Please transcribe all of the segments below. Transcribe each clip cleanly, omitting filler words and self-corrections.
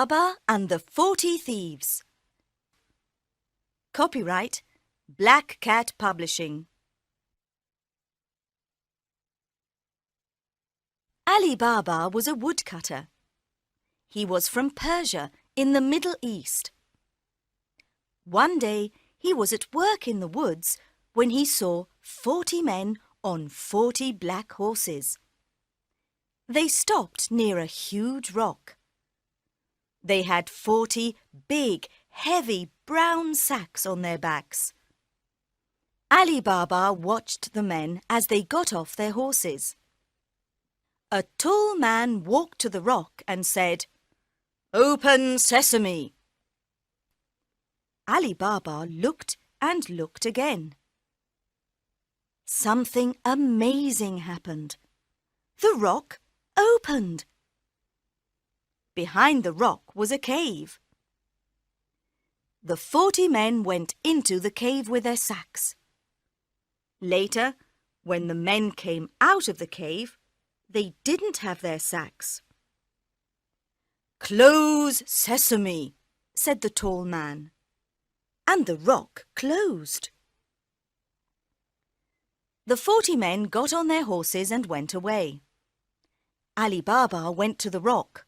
Baba and the 40 Thieves. Copyright Black Cat Publishing. Ali Baba was a woodcutter. He was from Persia in the Middle East. One day he was at work in the woods when he saw 40 men on 40 black horses. They stopped near a huge rock. They had 40 big, heavy brown sacks on their backs. Ali Baba watched the men as they got off their horses. A tall man walked to the rock and said, "Open sesame!" Ali Baba looked and looked again. Something amazing happened. The rock opened. Behind the rock was a cave. The 40 men went into the cave with their sacks. Later, when the men came out of the cave, they didn't have their sacks. "Close sesame," said the tall man, and the rock closed. The 40 men got on their horses and went away. Ali Baba went to the rock.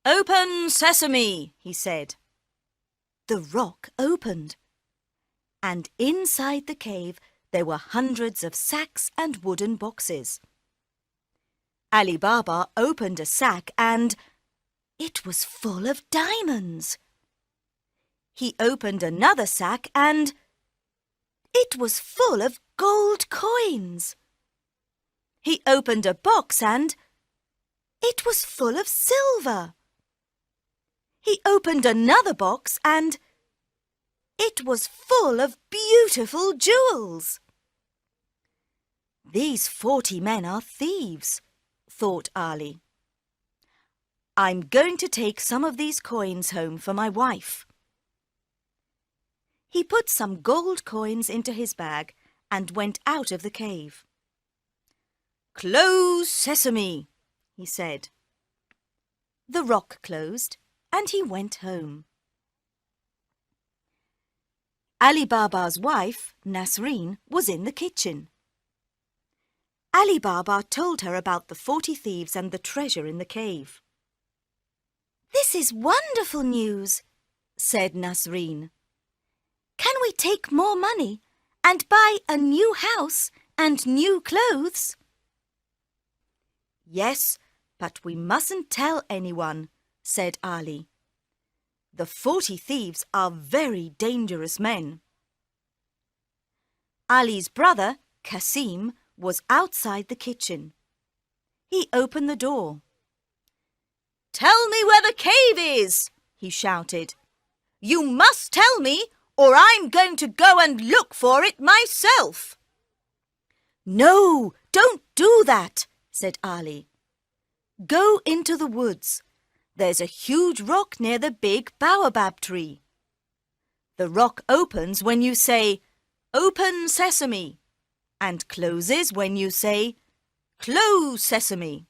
"Open sesame," he said. The rock opened, and inside the cave there were hundreds of sacks and wooden boxes. Ali Baba opened a sack and it was full of diamonds. He opened another sack and it was full of gold coins. He opened a box and it was full of silver. He opened another box and it was full of beautiful jewels. "These 40 men are thieves," thought Ali. "I'm going to take some of these coins home for my wife." He put some gold coins into his bag and went out of the cave. "Close sesame," he said. The rock closed and he went home. Ali Baba's wife, Nasreen, was in the kitchen. Ali Baba told her about the 40 thieves and the treasure in the cave. "This is wonderful news," said Nasreen. "Can we take more money and buy a new house and new clothes?" "Yes, but we mustn't tell anyone," said Ali. "The 40 thieves are very dangerous men." Ali's brother, Kasim, was outside the kitchen. He opened the door. "Tell me where the cave is," he shouted. "You must tell me, or I'm going to go and look for it myself." "No, don't do that," said Ali. "Go into the woods. There's a huge rock near the big baobab tree. The rock opens when you say, 'Open sesame,' and closes when you say, 'Close sesame.'"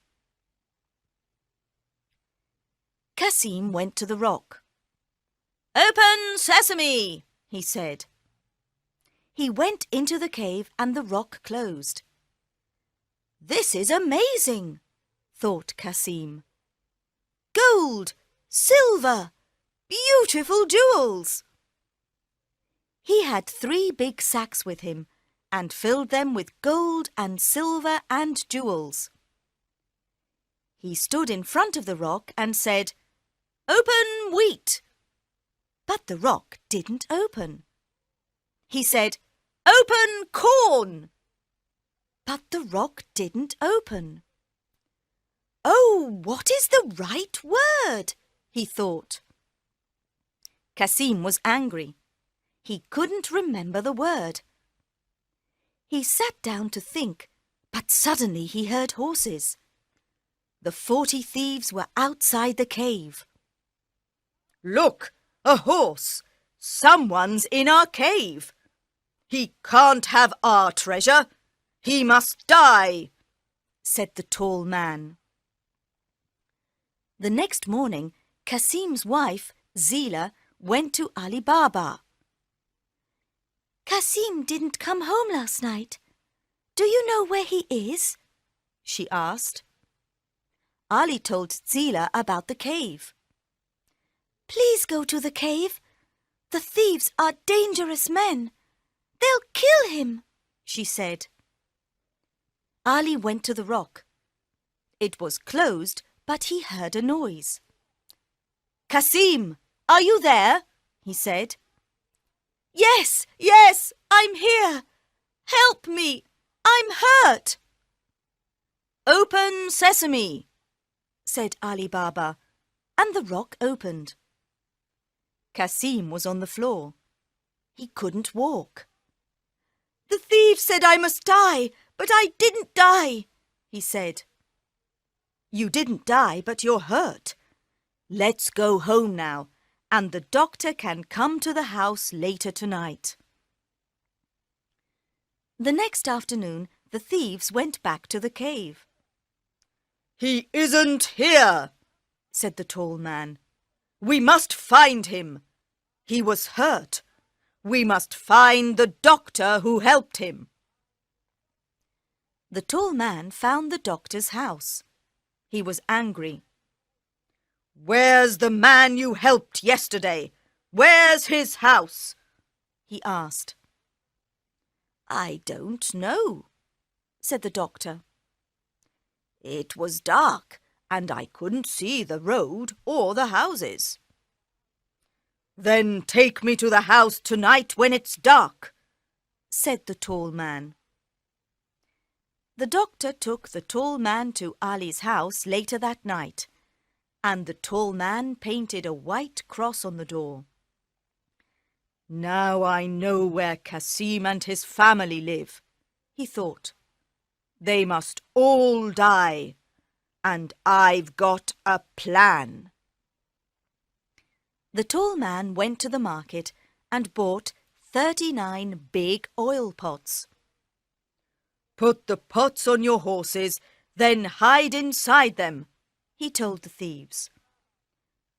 Kasim went to the rock. "Open sesame," he said. He went into the cave and the rock closed. "This is amazing," thought Kasim. "Gold, silver, beautiful jewels." He had 3 big sacks with him and filled them with gold and silver and jewels. He stood in front of the rock and said, "Open wheat." But the rock didn't open. He said, "Open corn." But the rock didn't open. "Oh, what is the right word?" he thought. Kasim was angry. He couldn't remember the word. He sat down to think, but suddenly he heard horses. The 40 thieves were outside the cave. "Look, a horse! Someone's in our cave. He can't have our treasure. He must die," said the tall man. The next morning, Kasim's wife, Zila, went to Ali Baba. "Kasim didn't come home last night. Do you know where he is?" she asked. Ali told Zila about the cave. "Please go to the cave. The thieves are dangerous men. They'll kill him," she said. Ali went to the rock. It was closed, but he heard a noise. "Kasim, are you there?" he said. Yes, I'm here. Help me, I'm hurt." "Open sesame," said Ali Baba, and the rock opened. Kasim was on the floor. He couldn't walk. "The thief said I must die, but I didn't die," he said. "You didn't die, but you're hurt. Let's go home now, and the doctor can come to the house later tonight." The next afternoon, the thieves went back to the cave. "He isn't here," said the tall man. "We must find him. He was hurt. We must find the doctor who helped him." The tall man found the doctor's house. He was angry. "Where's the man you helped yesterday? Where's his house?" he asked. "I don't know," said the doctor. "It was dark, and I couldn't see the road or the houses." "Then take me to the house tonight when it's dark," said the tall man. The doctor took the tall man to Ali's house later that night, and the tall man painted a white cross on the door. "Now I know where Kasim and his family live," he thought. "They must all die, and I've got a plan." The tall man went to the market and bought 39 big oil pots. "Put the pots on your horses, then hide inside them," he told the thieves.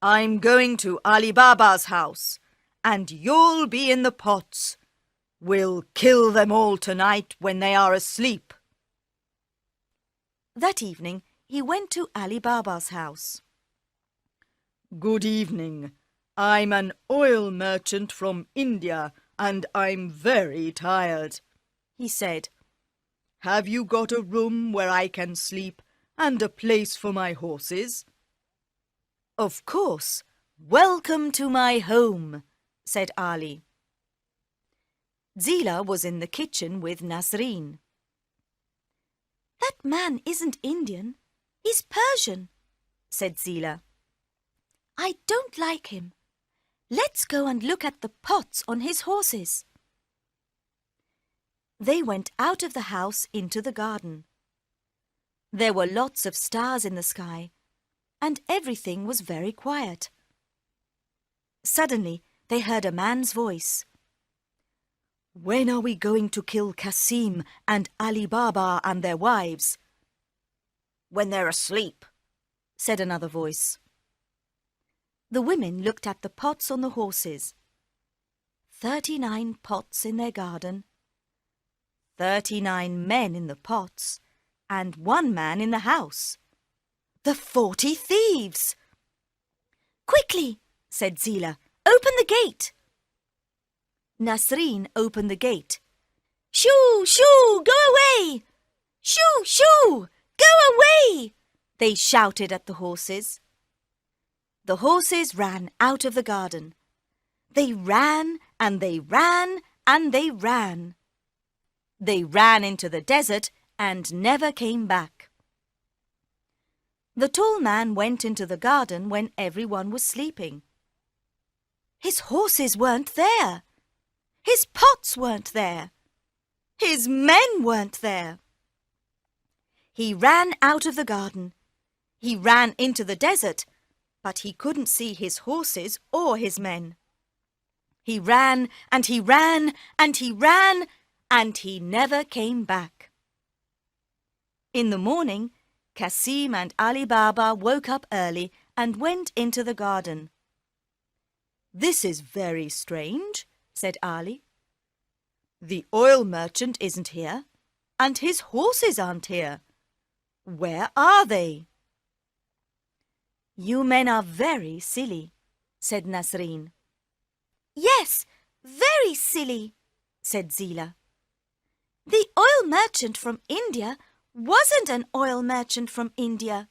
"I'm going to Ali Baba's house, and you'll be in the pots. We'll kill them all tonight when they are asleep." That evening, he went to Ali Baba's house. "Good evening. I'm an oil merchant from India, and I'm very tired," he said. "Have you got a room where I can sleep and a place for my horses?" "Of course. Welcome to my home," said Ali. Zila was in the kitchen with Nasreen. "That man isn't Indian. He's Persian," said Zila. "I don't like him. Let's go and look at the pots on his horses." They went out of the house into the garden. There were lots of stars in the sky, and everything was very quiet. Suddenly, they heard a man's voice. "When are we going to kill Kasim and Ali Baba and their wives?" "When they're asleep," said another voice. The women looked at the pots on the horses. 39 pots in their garden, 39 men in the pots, and 1 man in the house. The 40 thieves! "Quickly," said Zila, "open the gate." Nasreen opened the gate. "Shoo, shoo, go away! Shoo, shoo, go away!" they shouted at the horses. The horses ran out of the garden. They ran and they ran and they ran. They ran into the desert and never came back. The tall man went into the garden when everyone was sleeping. His horses weren't there. His pots weren't there. His men weren't there. He ran out of the garden. He ran into the desert, but he couldn't see his horses or his men. He ran and he ran and he ran, and he never came back. In the morning, Kasim and Ali Baba woke up early and went into the garden. "This is very strange," said Ali. "The oil merchant isn't here, and his horses aren't here. Where are they?" "You men are very silly," said Nasreen. "Yes, very silly," said Zila. "The oil merchant from India wasn't an oil merchant from India."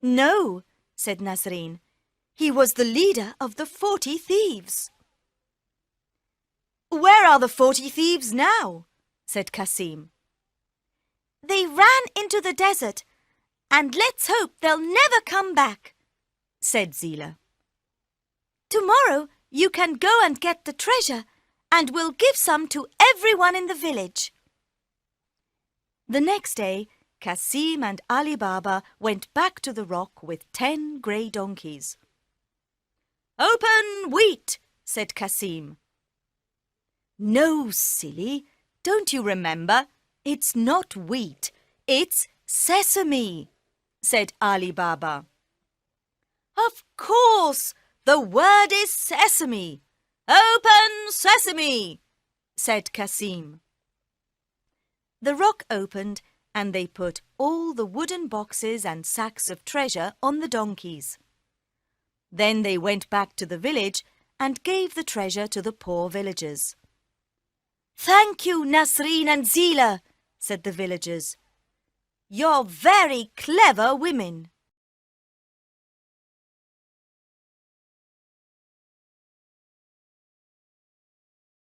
"No," said Nasreen. "He was the leader of the 40 Thieves." "Where are the 40 Thieves now?" said Kasim. "They ran into the desert, and let's hope they'll never come back," said Zila. "Tomorrow you can go and get the treasure, and we'll give some to everyone in the village." The next day, Kasim and Ali Baba went back to the rock with 10 grey donkeys. "Open wheat," said Kasim. "No, silly, don't you remember? It's not wheat, it's sesame," said Ali Baba. "Of course, the word is sesame. Open sesame," said Kasim. The rock opened, and they put all the wooden boxes and sacks of treasure on the donkeys. Then they went back to the village and gave the treasure to the poor villagers. "Thank you, Nasreen and Zila," said the villagers. "You're very clever women."